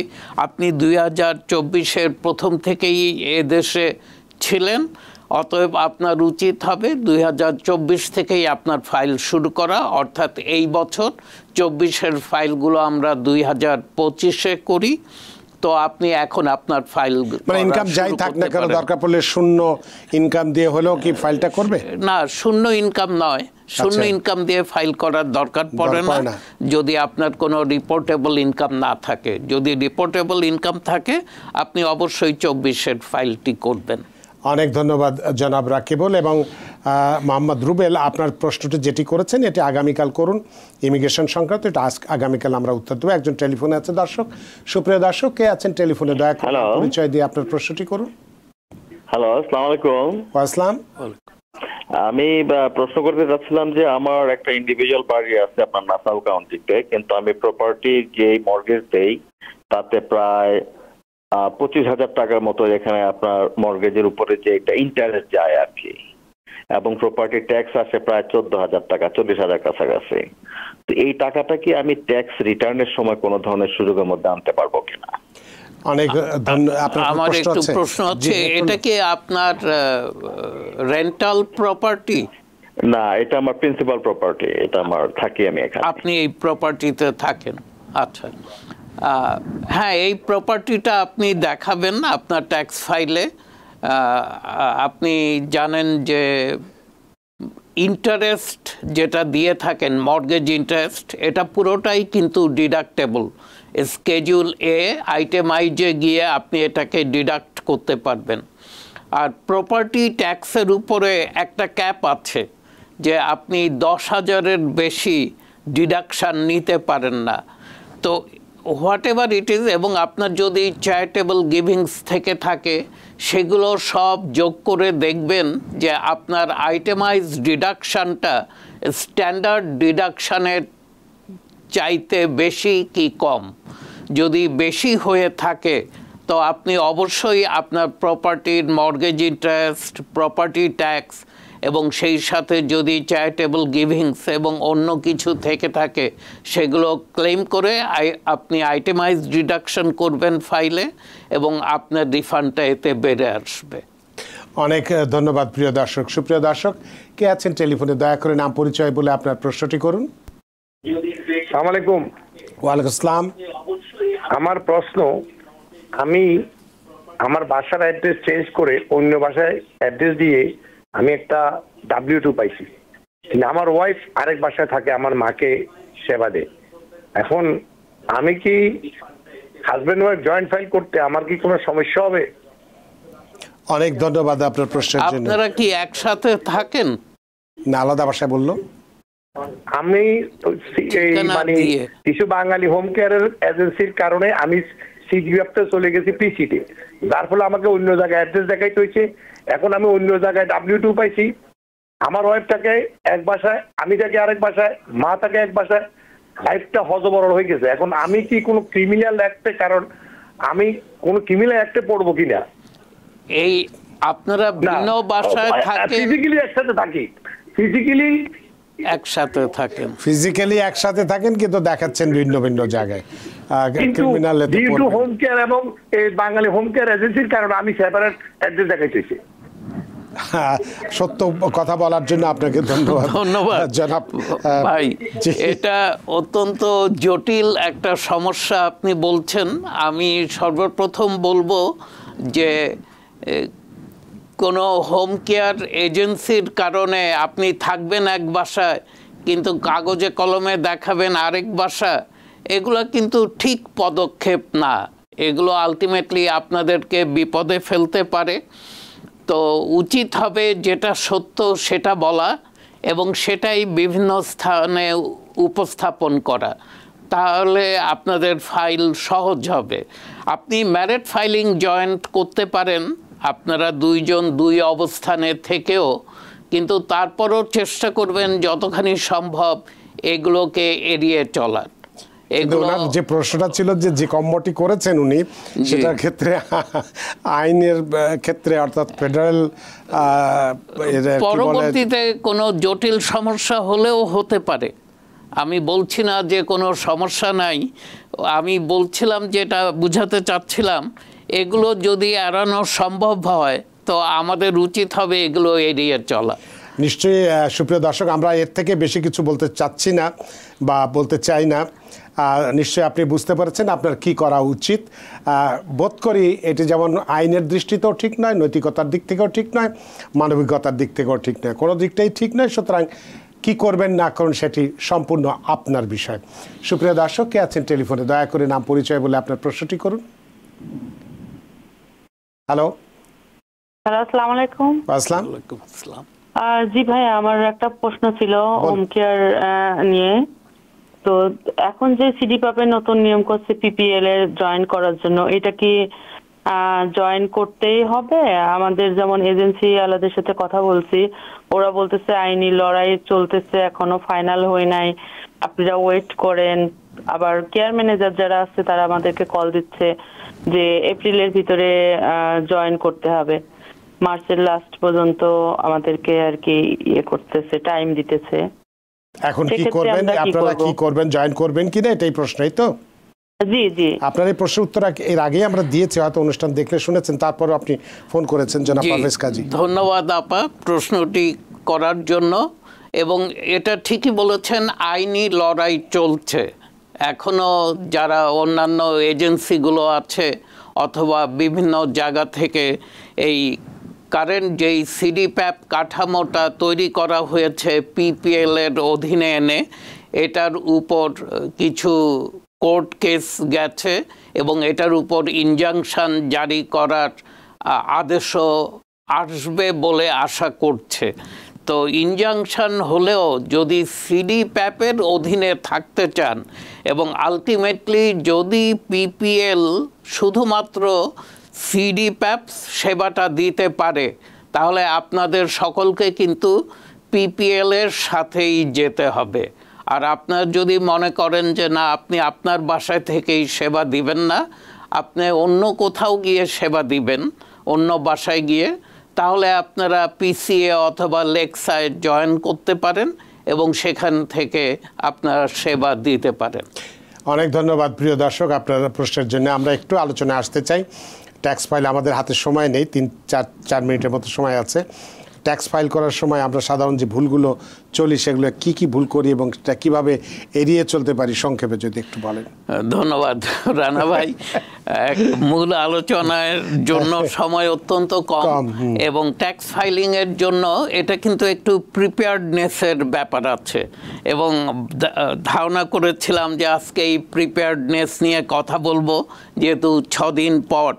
আপনি 2024-এর প্রথম থেকেই এই দেশে ছিলেন, অতএব আপনার উচিত হবে 2024 থেকেই আপনার ফাইল শুরু করা। অর্থাৎ এই বছর 24-এর ফাইলগুলো আমরা 2025-এ করি। তো আপনি এখন আপনার ফাইল, মানে ইনকাম যাই থাক না কেন, দরকার পড়লে শূন্য ইনকাম দিয়ে হলেও কি ফাইলটা করবে? না, শূন্য ইনকাম নয়, শূন্য ইনকাম দিয়ে ফাইল করার দরকার পড়ে না, যদি আপনার কোনো রিপোর্টেবল ইনকাম না থাকে। যদি রিপোর্টেবল ইনকাম থাকে, আপনি অবশ্যই 24-এর ফাইলটি করবেন। অনেক ধন্যবাদ জনাব রাকিবুল। এবং মোহাম্মদ রুবেল, আপনার প্রশ্নটি যেটি করেছেন এটি আগামীকাল করুন, ইমিগ্রেশন সংক্রান্ত। এটা আগামীকাল আমরা উত্তর দেবো। একজন টেলিফোনে আছে দর্শক। সুপ্রিয় দর্শক, কে আছেন টেলিফোনে? দয়া করে পরিচয় দিয়ে আপনার প্রশ্নটি করুন। হ্যালো, আসসালামু আলাইকুম। আসসালাম। আমি প্রশ্ন করতে চাচ্ছিলাম যে আমার একটা ইন্ডিভিজুয়াল বাড়ি আছে আপনার নাসাউ কাউন্টিতে, কিন্তু আমি প্রপার্টি যে মর্গেজ দেই তাতে প্রায় 25,000 টাকার মতো এখানে আপনার মর্গেজের উপরে যে একটা ইন্টারেস্ট যায় আর কি, এবং প্রপার্টি ট্যাক্স আসে প্রায় 14,000 টাকা, 40,000 কাছাকাছি। তো এই টাকাটা কি আমি ট্যাক্স রিটার্নের সময় কোনো ধরনের সুযোগের মধ্যে আনতে পারবো কিনা? অনেক ধন্যবাদ। আমার একটু প্রশ্ন হচ্ছে, এটা কি আপনার রেন্টাল প্রপার্টি? না, এটা আমার প্রিন্সিপাল প্রপার্টি, এটা আমার থাকি আমি এখানে। আপনি এই প্রপার্টিতে থাকেন? আচ্ছা, হ্যাঁ, এই প্রপার্টিটা আপনি দেখাবেন আপনার ট্যাক্স ফাইলে। আপনি জানেন যে ইন্টারেস্ট যেটা দিয়ে থাকেন, মর্গেজ ইন্টারেস্ট, এটা পুরোটাই কিন্তু ডিডাক্টেবল, স্কেডিউল এ আইটেম আইজে গিয়ে আপনি এটাকে ডিডাক্ট করতে পারবেন। আর প্রপার্টি ট্যাক্সের উপরে একটা ক্যাপ আছে যে আপনি 10,000-এর বেশি ডিডাকশান নিতে পারেন না। তো হোয়াট এভার ইট ইজ, এবং আপনার যদি চ্যারিটেবল গিভিংস থেকে থাকে সেগুলো সব যোগ করে দেখবেন যে আপনার আইটেমাইজ ডিডাকশানটা স্ট্যান্ডার্ড ডিডাকশানের চাইতে বেশি কি কম। যদি বেশি হয়ে থাকে তো আপনি অবশ্যই আপনার প্রপার্টির মর্গেজ ইন্টারেস্ট, প্রপার্টি ট্যাক্স এবং সেই সাথে যদি চ্যারিটেবল গিভিংস এবং অন্য কিছু থেকে থাকে সেগুলো ক্লেম করে আপনি আইটেমাইজ ডিডাকশন করবেন ফাইলে, এবং আপনার রিফান্ডটা এতে বেড়ে আসবে। অনেক ধন্যবাদ প্রিয় দর্শক। সুপ্রিয় দর্শক, কে আছেন টেলিফোনে? দয়া করে নাম পরিচয় বলে আপনার প্রশ্নটি করুন। আসসালামু আলাইকুম। ওয়ালাইকুম আসসালাম। আমার প্রশ্ন, আমি আমার বাসার অ্যাড্রেস চেঞ্জ করে অন্য বাসায় অ্যাড্রেস দিয়ে আমি একটা W2 পাইছি, কিন্তু আমার ওয়াইফ আরেক বাসায় থাকে, আমার মাকে সেবা দেয়। এখন আমি কি হাজবেন্ড ওয়াইফ জয়েন্ট ফাইল করতে আমার কি কোনো সমস্যা হবে? অনেক ধন্যবাদ আপনার প্রশ্নের জন্য। আপনারা কি একসাথে থাকেন না আলাদা বাসায় বললো? আমি মানে কিছু বাঙালি হোম কেয়ারের এজেন্সির কারণে আমি সিজিএফতে চলে গেছি পিসিতে, যার ফলে আমাকে অন্য জায়গায় অ্যাড্রেস দেখাইতে হয়েছে। এখন আমি অন্য জায়গায় W2 পাইছি, আমার ওয়াইফ থাকে এক বাসায়, আমি থাকি আরেক বাসায়, মা থাকে এক বাসায়, লাইফটা হজবরল হয়ে গেছে। এখন আমি কি কোনো ক্রিমিনাল অ্যাক্টে, কারণ আমি কোন ক্রিমিনাল অ্যাক্টে পড়বো কিনা? এই আপনারা ভিন্ন বাসায় থাকেন? ফিজিক্যালি একসাথে থাকি, ফিজিক্যালি একসাথে থাকেন, ফিজিক্যালি একসাথে থাকেন, কিন্তু দেখাচ্ছেন ভিন্ন ভিন্ন জায়গায়। কিন্তু হোম কেয়ার এবং এই বাঙালি হোম কেয়ার এজেন্সির কারণে আমি সেপারেট অ্যাড্রেস দেখাইতেছি। সত্য কথা বলার জন্য আপনাকে ধন্যবাদ। ধন্যবাদ জনাব ভাই। এটা অত্যন্ত জটিল একটা সমস্যা আপনি বলছেন। আমি সর্বপ্রথম বলবো যে কোনো হোম কেয়ার এজেন্সির কারণে আপনি থাকবেন এক বাসায় কিন্তু কাগজে কলমে দেখাবেন আরেক বাসা, এগুলো কিন্তু ঠিক পদক্ষেপ না। এগুলো আলটিমেটলি আপনাদেরকে বিপদে ফেলতে পারে। তো উচিত হবে যেটা সত্য সেটা বলা এবং সেটাই বিভিন্ন স্থানে উপস্থাপন করা, তাহলে আপনাদের ফাইল সহজ হবে। আপনি ম্যারেট ফাইলিং জয়েন্ট করতে পারেন আপনারা দুইজন দুই অবস্থানে থেকেও, কিন্তু তারপরও চেষ্টা করবেন যতখানি সম্ভব এগুলোকে এড়িয়ে চলার। যে প্রশ্নটা ছিল যে কম্মটি করেছেন উনি, সেটার ক্ষেত্রে আইনের ক্ষেত্রে অর্থাৎ ফেডারেল পরবর্তীতে কোনো জটিল সমস্যা হলেও হতে পারে। আমি বলছি না যে কোনো সমস্যা নাই, আমি বলছিলাম যেটা বুঝাতে চাচ্ছিলাম এগুলো যদি এড়ানো সম্ভব হয় তো আমাদের উচিত হবে এগুলো এড়িয়ে চলা। নিশ্চয়ই সুপ্রিয় দর্শক, আমরা এর থেকে বেশি কিছু বলতে চাচ্ছি না বা বলতে চাই না। নিশ্চয়ই আপনি বুঝতে পেরেছেন আপনার কি করা উচিত। বোধ করি এটি যেমন আইনের দৃষ্টিতেও ঠিক নয়, নৈতিকতার দিক থেকেও ঠিক নয়, মানবিকতার দিক থেকেও ঠিক নয়, কোনো দিকটাই ঠিক নয়। সুতরাং কি করবেন না করুন সেটি সম্পূর্ণ আপনার বিষয়। সুপ্রিয় দর্শক, কে আছেন টেলিফোনে? দয়া করে নাম পরিচয় বলে আপনার প্রশ্নটি করুন। হ্যালো, আসসালামু আলাইকুম। আসসালাম। জি ভাই, আমার একটা প্রশ্ন ছিল হোম কেয়ার নিয়ে। তো এখন যে সিডিপিএফ নতুন নিয়ম করছে PPL এ জয়েন করার জন্য, এটা কি জয়েন করতেই হবে? আমাদের যেমন এজেন্সি আলাদের সাথে কথা বলছি, ওরা বলতেছে আইনি লড়াই চলতেছে, এখনো ফাইনাল হয় নাই, আপনারা ওয়েট করেন। আবার কেয়ার ম্যানেজার যারা আছে তারা আমাদেরকে কল দিচ্ছে যে এপ্রিলের ভিতরে জয়েন করতে হবে, মার্চের লাস্ট পর্যন্ত আমাদেরকে আর কি ইয়ে করতেছে, টাইম দিতেছে। এখন কি করবেন আপনারা? কি করবেন? জয়েন করবেন কিনা, এটাই প্রশ্নই তো? জি জি, আপনার এই প্রশ্নের উত্তর এর আগেই আমরা দিয়েছি, হয়তো অনুষ্ঠান দেখলে শুনেছেন, তারপরে আপনি ফোন করেছেন জনাব পারভেজ কাজী। ধন্যবাদ আপা প্রশ্নটি করার জন্য। এবং এটা ঠিকই বলেছেন, আইনি লড়াই চলছে এখনো। যারা অন্যান্য এজেন্সিগুলো আছে অথবা বিভিন্ন জায়গা থেকে এই কারেন্ট যেই সিডিপিএফ কাঠামোটা তৈরি করা হয়েছে PPL এর অধীনে এনে, এটার উপর কিছু কোর্ট কেস গেছে এবং এটার উপর ইনজাংশন জারি করার আদেশও আসবে বলে আশা করছে। তো ইনজাংশন হলেও যদি সিডি প্যাপের অধীনে থাকতে চান এবং আলটিমেটলি যদি পিপিএল শুধুমাত্র সিডি প্যাপ সেবাটা দিতে পারে, তাহলে আপনাদের সকলকে কিন্তু পিপিএল এর সাথেই যেতে হবে। আর আপনার যদি মনে করেন যে না, আপনি আপনার বাসায় থেকেই সেবা দিবেন না, আপনি অন্য কোথাও গিয়ে সেবা দিবেন, অন্য বাসায় গিয়ে, তাহলে আপনারা পিসিএ অথবা লেক্সায় জয়েন করতে পারেন এবং সেখান থেকে আপনারা সেবা দিতে পারেন। অনেক ধন্যবাদ প্রিয় দর্শক, আপনার প্রশ্নের জন্য। আমরা একটু আলোচনায় আসতে চাই। ট্যাক্স ফাইল, আমাদের হাতে সময় নেই, 3-4 মিনিটের মতো সময় আছে। ট্যাক্স ফাইল করার সময় আমরা সাধারণ যে ভুলগুলো চলি, সেগুলো কি কি ভুল করি এবং কিভাবে এড়িয়ে চলতে পারি, সংক্ষেপে যদি একটু বলেন। ধন্যবাদ রানা ভাই। মূল আলোচনার জন্য সময় অত্যন্ত কম এবং ট্যাক্স ফাইলিং এর জন্য এটা কিন্তু একটু প্রিপেয়ার্ডনেসের ব্যাপার আছে এবং ধারণা করেছিলাম যে আজকে এই প্রিপেয়ার্ডনেস নিয়ে কথা বলবো, যেহেতু 6 দিন পর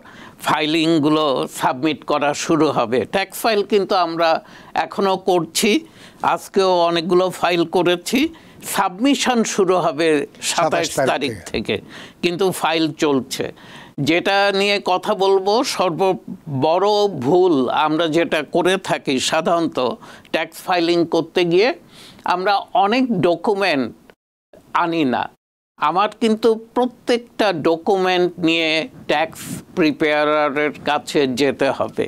ফাইলিংগুলো সাবমিট করা শুরু হবে। ট্যাক্স ফাইল কিন্তু আমরা এখনও করছি, আজকেও অনেকগুলো ফাইল করেছি। সাবমিশন শুরু হবে 27 তারিখ থেকে, কিন্তু ফাইল চলছে। যেটা নিয়ে কথা বলবো, সর্ববড় ভুল আমরা যেটা করে থাকি সাধারণত ট্যাক্স ফাইলিং করতে গিয়ে, আমরা অনেক ডকুমেন্ট আনি না। আমার কিন্তু প্রত্যেকটা ডকুমেন্ট নিয়ে ট্যাক্স প্রিপেয়ারের কাছে যেতে হবে।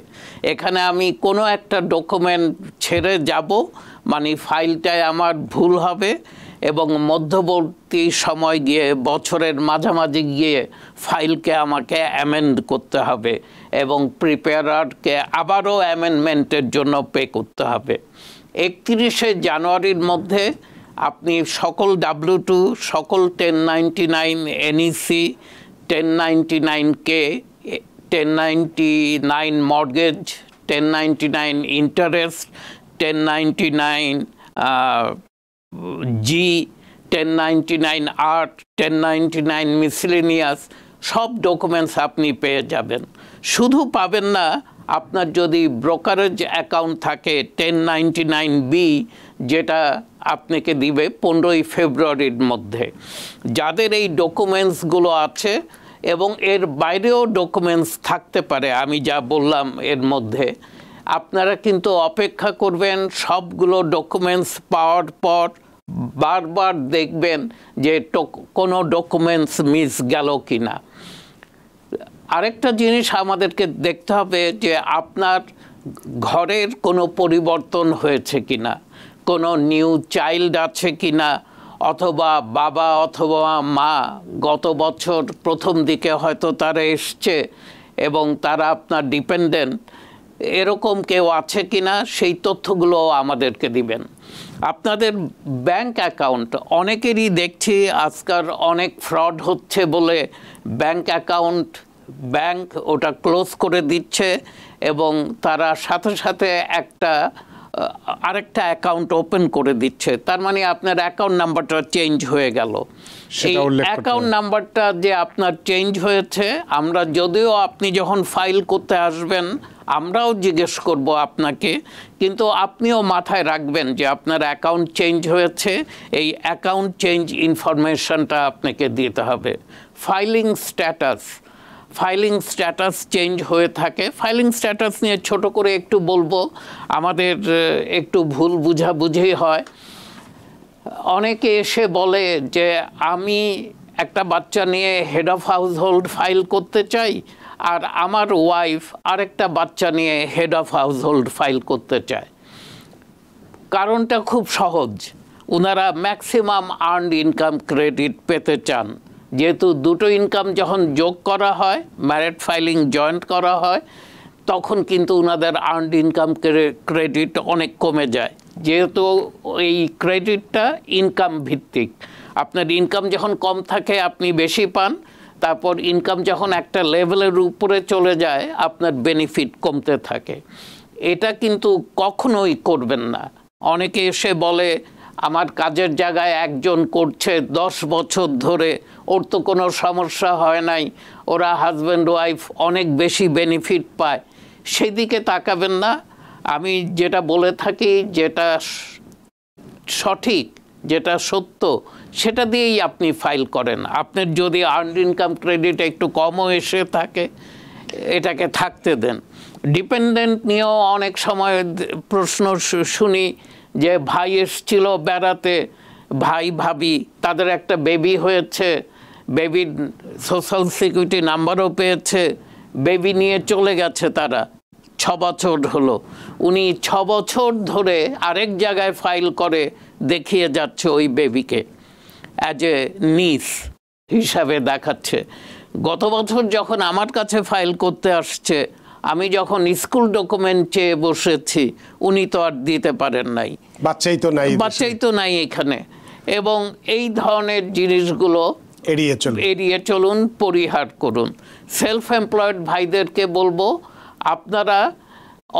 এখানে আমি কোনো একটা ডকুমেন্ট ছেড়ে যাব মানে ফাইলটায় আমার ভুল হবে এবং মধ্যবর্তী সময় গিয়ে, বছরের মাঝামাঝি গিয়ে ফাইলকে আমাকে অ্যামেন্ড করতে হবে এবং প্রিপেয়ারারকে আবারও অ্যামেন্ডমেন্টের জন্য পে করতে হবে। 31শে জানুয়ারির মধ্যে আপনি সকল W2, সকল 1099 NEC, 1099K, 1099 mortgage, 1099 interest, 1099 G, 1099 art, 1099 miscellaneous, সব ডকুমেন্টস আপনি পেয়ে যাবেন। শুধু পাবেন না, আপনার যদি ব্রোকারেজ অ্যাকাউন্ট থাকে 1099B, যেটা আপনাকে দিবে 15ই ফেব্রুয়ারির মধ্যে। যাদের এই ডকুমেন্টসগুলো আছে এবং এর বাইরেও ডকুমেন্টস থাকতে পারে আমি যা বললাম এর মধ্যে, আপনারা কিন্তু অপেক্ষা করবেন। সবগুলো ডকুমেন্টস পাওয়ার পর বারবার দেখবেন যে কোনো ডকুমেন্টস মিস গেল কি না। আরেকটা জিনিস আমাদেরকে দেখতে হবে যে আপনার ঘরের কোনো পরিবর্তন হয়েছে কি না, কোনো নিউ চাইল্ড আছে কি না, অথবা বাবা অথবা মা গত বছর প্রথম দিকে হয়তো তারা এসছে এবং তারা আপনার ডিপেন্ডেন্ট, এরকম কেউ আছে কি না, সেই তথ্যগুলো আমাদেরকে দিবেন। আপনাদের ব্যাংক অ্যাকাউন্ট, অনেকেরই দেখছি আজকাল অনেক ফ্রড হচ্ছে বলে ব্যাংক অ্যাকাউন্ট, ব্যাংক ওটা ক্লোজ করে দিচ্ছে এবং তারা সাথে সাথে আরেকটা অ্যাকাউন্ট ওপেন করে দিচ্ছে। তার মানে আপনার অ্যাকাউন্ট নাম্বারটা চেঞ্জ হয়ে গেল। এই অ্যাকাউন্ট নাম্বারটা যে আপনার চেঞ্জ হয়েছে, আমরা যদিও আপনি যখন ফাইল করতে আসবেন আমরাও জিজ্ঞেস করব আপনাকে, কিন্তু আপনিও মাথায় রাখবেন যে আপনার অ্যাকাউন্ট চেঞ্জ হয়েছে, এই অ্যাকাউন্ট চেঞ্জ ইনফরমেশনটা আপনাকে দিতে হবে। ফাইলিং স্ট্যাটাস চেঞ্জ হয়ে থাকে। ফাইলিং স্ট্যাটাস নিয়ে ছোট করে একটু বলবো, আমাদের একটু ভুল বুঝাবুঝি হয়। অনেকে এসে বলে যে আমি একটা বাচ্চা নিয়ে হেড অফ হাউসহোল্ড ফাইল করতে চাই আর আমার ওয়াইফ আরেকটা বাচ্চা নিয়ে হেড অফ হাউসহোল্ড ফাইল করতে চায়। কারণটা খুব সহজ, ওনারা ম্যাক্সিমাম আর্নড ইনকাম ক্রেডিট পেতে চান। যেহেতু দুটো ইনকাম যখন যোগ করা হয়, ম্যারিড ফাইলিং জয়েন্ট করা হয়, তখন কিন্তু ওনাদের আর্নড ইনকাম ক্রেডিট অনেক কমে যায়। যেহেতু এই ক্রেডিটটা ইনকাম ভিত্তিক, আপনার ইনকাম যখন কম থাকে আপনি বেশি পান, তারপর ইনকাম যখন একটা লেভেলের উপরে চলে যায় আপনার বেনিফিট কমতে থাকে। এটা কিন্তু কখনোই করবেন না। অনেকে এসে বলে আমার কাজের জায়গায় একজন করছে 10 বছর ধরে, ওর তো কোনো সমস্যা হয় নাই, ওরা হাজব্যান্ড ওয়াইফ অনেক বেশি বেনিফিট পায়, সেদিকে তাকাবেন না। আমি যেটা বলে থাকি, যেটা সঠিক, যেটা সত্য, সেটা দিয়েই আপনি ফাইল করেন। আপনার যদি আর্নড ইনকাম ক্রেডিট একটু কমও এসে থাকে, এটাকে থাকতে দেন। ডিপেন্ডেন্ট নিয়েও অনেক সময় প্রশ্ন শুনি যে ভাই এসছিল বেড়াতে, ভাই ভাবি তাদের একটা বেবি হয়েছে, বেবির সোশ্যাল সিকিউরিটি নাম্বারও পেয়েছে, বেবি নিয়ে চলে গেছে তারা, 6 বছর হলো। উনি 6 বছর ধরে আরেক জায়গায় ফাইল করে দেখিয়ে যাচ্ছে ওই বেবিকে, অ্যাজ এ নিস হিসাবে দেখাচ্ছে। গত বছর যখন আমার কাছে ফাইল করতে আসছে, আমি যখন স্কুল ডকুমেন্ট চেয়ে বসেছি, উনি তো আর দিতে পারেন নাই, বাচ্চাই তো নাই এখানে। এবং এই ধরনের জিনিসগুলো এড়িয়ে চলুন, পরিহার করুন। সেলফ এমপ্লয়েড ভাইদেরকে বলবো, আপনারা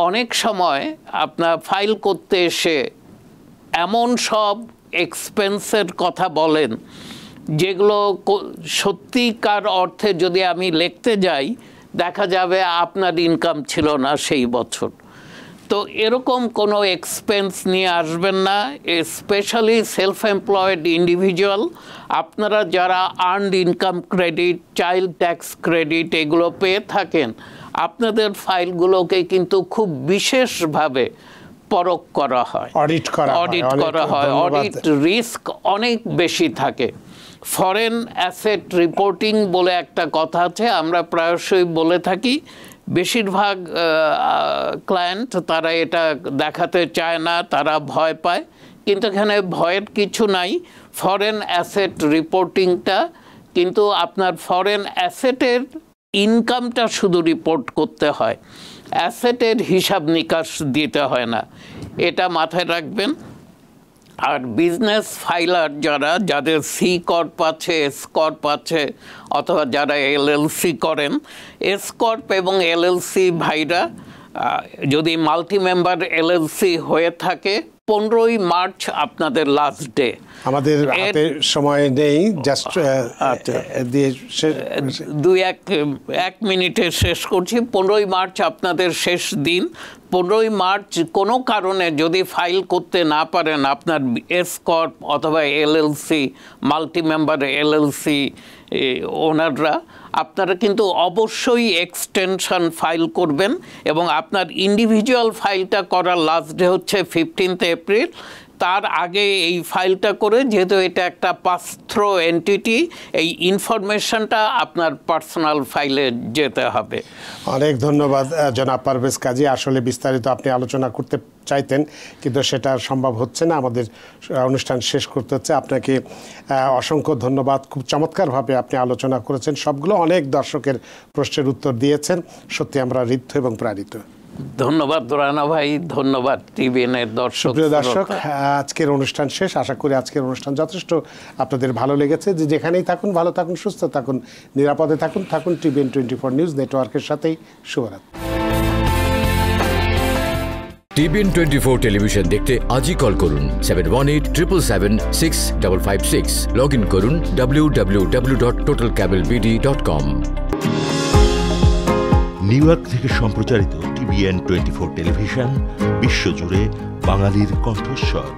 অনেক সময় আপনার ফাইল করতে এসে এমন সব এক্সপেন্সের কথা বলেন যেগুলো সত্যিকার অর্থে যদি আমি লিখতে যাই, দেখা যাবে আপনার ইনকাম ছিল না সেই বছর। তো এরকম কোনো এক্সপেন্স নিয়ে আসবেন না, স্পেশালি সেলফ এমপ্লয়েড ইন্ডিভিজুয়াল। আপনারা যারা earned income credit, child tax credit এগুলো পেয়ে থাকেন, আপনাদের ফাইলগুলোকে কিন্তু খুব বিশেষভাবে পরখ করা হয়, অডিট করা হয়। অডিট রিস্ক অনেক বেশি থাকে। ফরেন অ্যাসেট রিপোর্টিং বলে একটা কথা আছে, আমরা প্রায়শই বলে থাকি। বেশিরভাগ ক্লায়েন্ট তারা এটা দেখাতে চায় না, তারা ভয় পায়, কিন্তু এখানে ভয়ের কিছু নাই। ফরেন অ্যাসেট রিপোর্টিংটা কিন্তু আপনার ফরেন অ্যাসেটের ইনকামটা শুধু রিপোর্ট করতে হয়, অ্যাসেটের হিসাব নিকাশ দিতে হয় না, এটা মাথায় রাখবেন। আর বিজনেস ফাইলার যাদের সি কর্প আছে, এস কর্প আছে, অথবা যারা এলএলসি করেন, এস কর্প এবং এলএলসি ভাইরা যদি মাল্টি মেম্বার এলএলসি হয়ে থাকে, 15ই মার্চ আপনাদের লাস্ট ডে। আমাদের হাতে সময় নেই, জাস্ট এক মিনিটে শেষ করছি। 15ই মার্চ আপনাদের শেষ দিন। 15ই মার্চ কোনো কারণে যদি ফাইল করতে না পারেন, আপনার এস কর্প অথবা এলএলসি, মাল্টি মেম্বার এলএলসি ওনাররা, আপনারা কিন্তু অবশ্যই এক্সটেনশন ফাইল করবেন। এবং আপনার ইন্ডিভিজুয়াল ফাইলটা করার লাস্ট ডে হচ্ছে 15 এপ্রিল। তার আগে এই ফাইলটা করে, যেহেতু এটা একটা পাস-থ্রো এন্টিটি, এই ইনফরমেশনটা আপনার পার্সোনাল ফাইলে যেতে হবে। অনেক ধন্যবাদ জনাব পারভেজ কাজী। আসলে বিস্তারিত আপনি আলোচনা করতে চাইতেন, কিন্তু সেটা সম্ভব হচ্ছে না, আমাদের অনুষ্ঠান শেষ করতে হচ্ছে। আপনাকে অসংখ্য ধন্যবাদ, খুব চমৎকারভাবে আপনি আলোচনা করেছেন, সবগুলো অনেক দর্শকের প্রশ্নের উত্তর দিয়েছেন। সত্যি আমরা ঋদ্ধ এবং প্রাণিত। ধন্যবাদ রানা ভাই, ধন্যবাদ টিভিএনের দর্শক। প্রিয় দর্শক, আজকের অনুষ্ঠান শেষ। আশা করি আজকের অনুষ্ঠান যথেষ্ট আপনাদের ভালো লেগেছে। যে যেখানেই থাকুন, ভালো থাকুন, সুস্থ থাকুন, নিরাপদে থাকুন টিভিএন 24 নিউজ নেটওয়ার্কের সাথেই। শুভরাত্রি। টিভিএন 24 টেলিভিশন দেখতে আজই কল করুন 7187776556। লগ ইন করুন www.totalcablebd.com। নিউ ইয়র্ক থেকে সম্প্রচারিত টিভিএন 24 টেলিভিশন বিশ্বজুড়ে বাঙালির কণ্ঠস্বর।